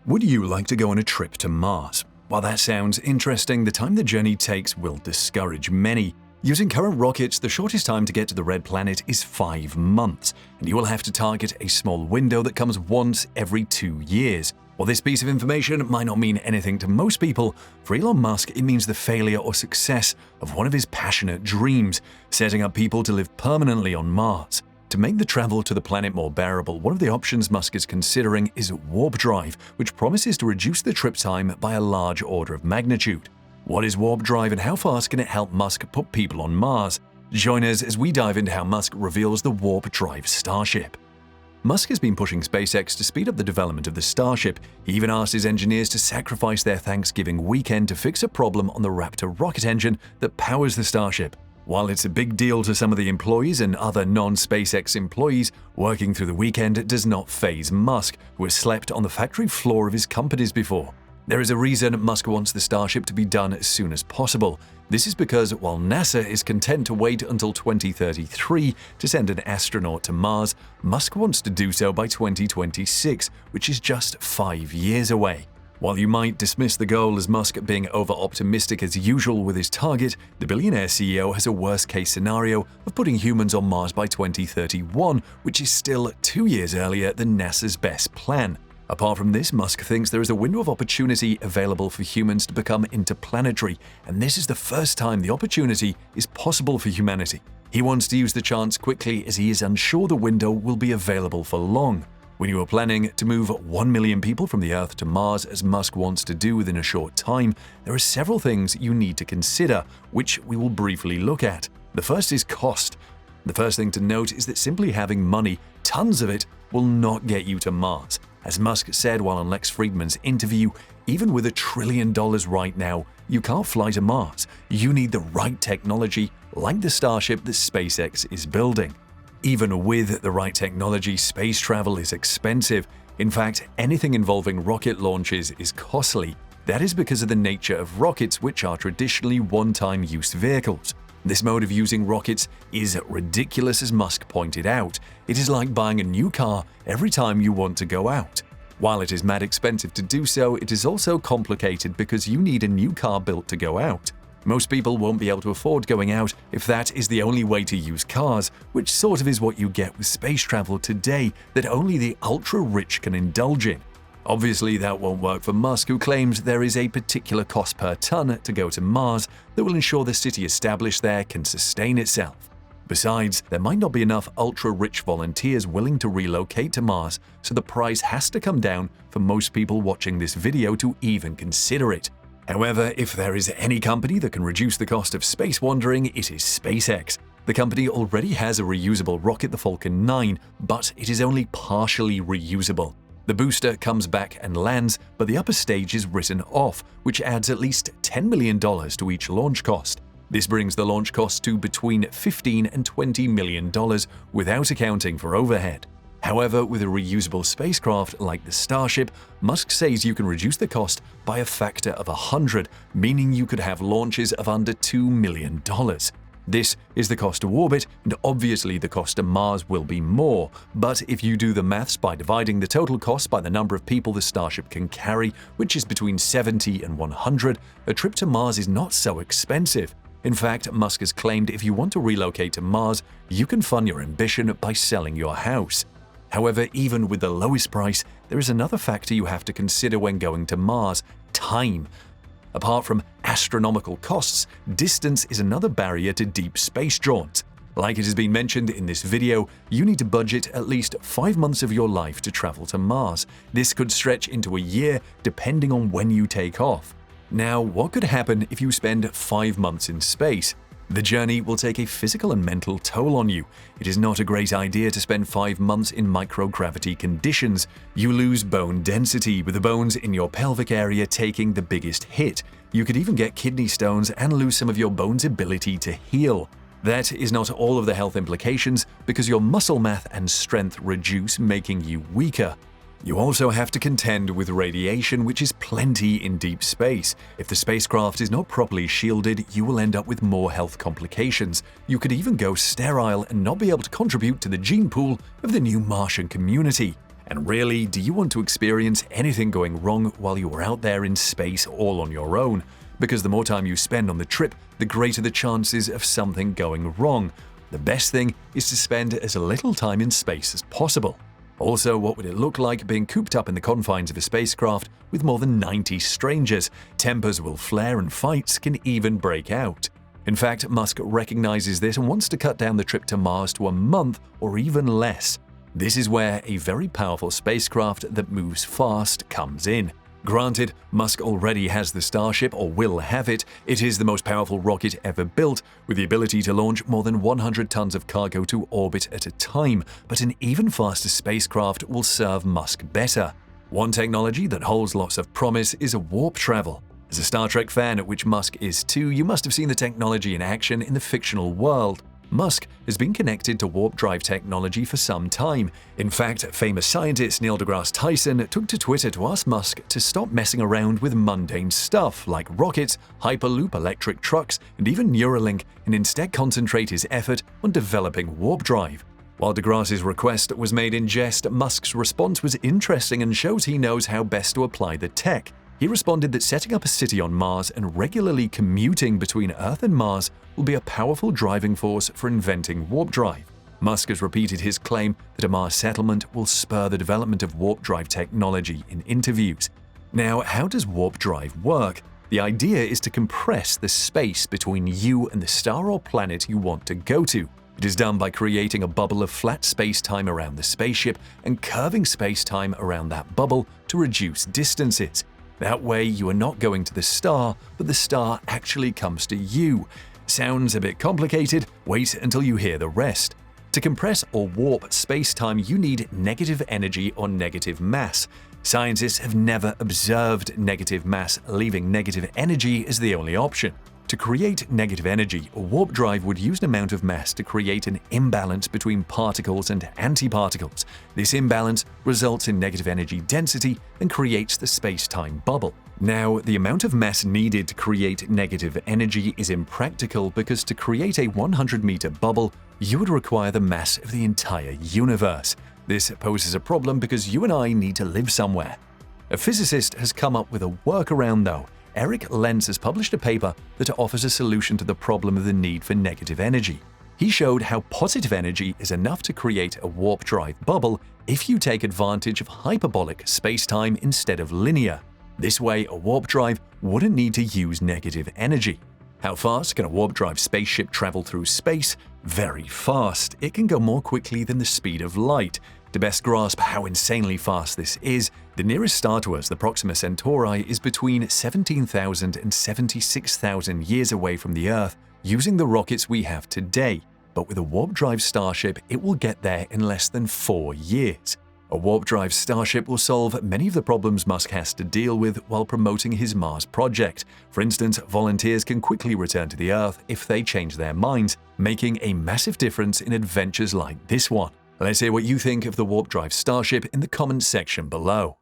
Would you like to go on a trip to Mars? While that sounds interesting, the time the journey takes will discourage many. Using current rockets, the shortest time to get to the red planet is 5 months, and you will have to target a small window that comes once every 2 years. While this piece of information might not mean anything to most people, for Elon Musk it means the failure or success of one of his passionate dreams, setting up people to live permanently on Mars. To make the travel to the planet more bearable, one of the options Musk is considering is warp drive, which promises to reduce the trip time by a large order of magnitude. What is warp drive and how fast can it help Musk put people on Mars? Join us as we dive into how Musk reveals the warp drive Starship. Musk has been pushing SpaceX to speed up the development of the Starship. He even asked his engineers to sacrifice their Thanksgiving weekend to fix a problem on the Raptor rocket engine that powers the Starship. While it's a big deal to some of the employees and other non-SpaceX employees, working through the weekend does not faze Musk, who has slept on the factory floor of his companies before. There is a reason Musk wants the Starship to be done as soon as possible. This is because while NASA is content to wait until 2033 to send an astronaut to Mars, Musk wants to do so by 2026, which is just 5 years away. While you might dismiss the goal as Musk being over-optimistic as usual with his target, the billionaire CEO has a worst-case scenario of putting humans on Mars by 2031, which is still 2 years earlier than NASA's best plan. Apart from this, Musk thinks there is a window of opportunity available for humans to become interplanetary, and this is the first time the opportunity is possible for humanity. He wants to use the chance quickly as he is unsure the window will be available for long. When you are planning to move 1 million people from the Earth to Mars, as Musk wants to do within a short time, there are several things you need to consider, which we will briefly look at. The first is cost. The first thing to note is that simply having money, tons of it, will not get you to Mars. As Musk said while on Lex Fridman's interview, even with $1 trillion right now, you can't fly to Mars. You need the right technology, like the Starship that SpaceX is building. Even with the right technology, space travel is expensive. In fact, anything involving rocket launches is costly. That is because of the nature of rockets, which are traditionally one-time use vehicles. This mode of using rockets is ridiculous, as Musk pointed out. It is like buying a new car every time you want to go out. While it is mad expensive to do so, it is also complicated because you need a new car built to go out. Most people won't be able to afford going out if that is the only way to use cars, which sort of is what you get with space travel today that only the ultra-rich can indulge in. Obviously, that won't work for Musk, who claims there is a particular cost per ton to go to Mars that will ensure the city established there can sustain itself. Besides, there might not be enough ultra-rich volunteers willing to relocate to Mars, so the price has to come down for most people watching this video to even consider it. However, if there is any company that can reduce the cost of space wandering, it is SpaceX. The company already has a reusable rocket, the Falcon 9, but it is only partially reusable. The booster comes back and lands, but the upper stage is written off, which adds at least $10 million to each launch cost. This brings the launch cost to between $15 and $20 million without accounting for overhead. However, with a reusable spacecraft like the Starship, Musk says you can reduce the cost by a factor of 100, meaning you could have launches of under $2 million. This is the cost to orbit, and obviously the cost to Mars will be more, but if you do the maths by dividing the total cost by the number of people the Starship can carry, which is between 70 and 100, a trip to Mars is not so expensive. In fact, Musk has claimed if you want to relocate to Mars, you can fund your ambition by selling your house. However, even with the lowest price, there is another factor you have to consider when going to Mars: time. Apart from astronomical costs, distance is another barrier to deep space jaunt. Like it has been mentioned in this video, you need to budget at least 5 months of your life to travel to Mars. This could stretch into a year depending on when you take off. Now, what could happen if you spend 5 months in space? The journey will take a physical and mental toll on you. It is not a great idea to spend 5 months in microgravity conditions. You lose bone density, with the bones in your pelvic area taking the biggest hit. You could even get kidney stones and lose some of your bone's ability to heal. That is not all of the health implications, because your muscle mass and strength reduce, making you weaker. You also have to contend with radiation, which is plenty in deep space. If the spacecraft is not properly shielded, you will end up with more health complications. You could even go sterile and not be able to contribute to the gene pool of the new Martian community. And really, do you want to experience anything going wrong while you are out there in space all on your own? Because the more time you spend on the trip, the greater the chances of something going wrong. The best thing is to spend as little time in space as possible. Also, what would it look like being cooped up in the confines of a spacecraft with more than 90 strangers? Tempers will flare and fights can even break out. In fact, Musk recognizes this and wants to cut down the trip to Mars to a month or even less. This is where a very powerful spacecraft that moves fast comes in. Granted, Musk already has the Starship, or will have it. It is the most powerful rocket ever built, with the ability to launch more than 100 tons of cargo to orbit at a time, but an even faster spacecraft will serve Musk better. One technology that holds lots of promise is warp travel. As a Star Trek fan, at which Musk is too, you must have seen the technology in action in the fictional world. Musk has been connected to warp drive technology for some time. In fact, famous scientist Neil deGrasse Tyson took to Twitter to ask Musk to stop messing around with mundane stuff like rockets, Hyperloop electric trucks, and even Neuralink, and instead concentrate his effort on developing warp drive. While deGrasse's request was made in jest, Musk's response was interesting and shows he knows how best to apply the tech. He responded that setting up a city on Mars and regularly commuting between Earth and Mars will be a powerful driving force for inventing warp drive. Musk has repeated his claim that a Mars settlement will spur the development of warp drive technology in interviews. Now, how does warp drive work? The idea is to compress the space between you and the star or planet you want to go to. It is done by creating a bubble of flat space-time around the spaceship and curving space-time around that bubble to reduce distances. That way, you are not going to the star, but the star actually comes to you. Sounds a bit complicated? Wait until you hear the rest. To compress or warp space-time, you need negative energy or negative mass. Scientists have never observed negative mass, leaving negative energy as the only option. To create negative energy, a warp drive would use an amount of mass to create an imbalance between particles and antiparticles. This imbalance results in negative energy density and creates the space-time bubble. Now, the amount of mass needed to create negative energy is impractical because to create a 100-meter bubble, you would require the mass of the entire universe. This poses a problem because you and I need to live somewhere. A physicist has come up with a workaround though. Eric Lenz has published a paper that offers a solution to the problem of the need for negative energy. He showed how positive energy is enough to create a warp drive bubble if you take advantage of hyperbolic spacetime instead of linear. This way, a warp drive wouldn't need to use negative energy. How fast can a warp drive spaceship travel through space? Very fast. It can go more quickly than the speed of light. To best grasp how insanely fast this is, the nearest star to us, the Proxima Centauri, is between 17,000 and 76,000 years away from the Earth using the rockets we have today. But with a warp drive Starship, it will get there in less than 4 years. A warp drive Starship will solve many of the problems Musk has to deal with while promoting his Mars project. For instance, volunteers can quickly return to the Earth if they change their minds, making a massive difference in adventures like this one. Let's hear what you think of the warp drive Starship in the comments section below.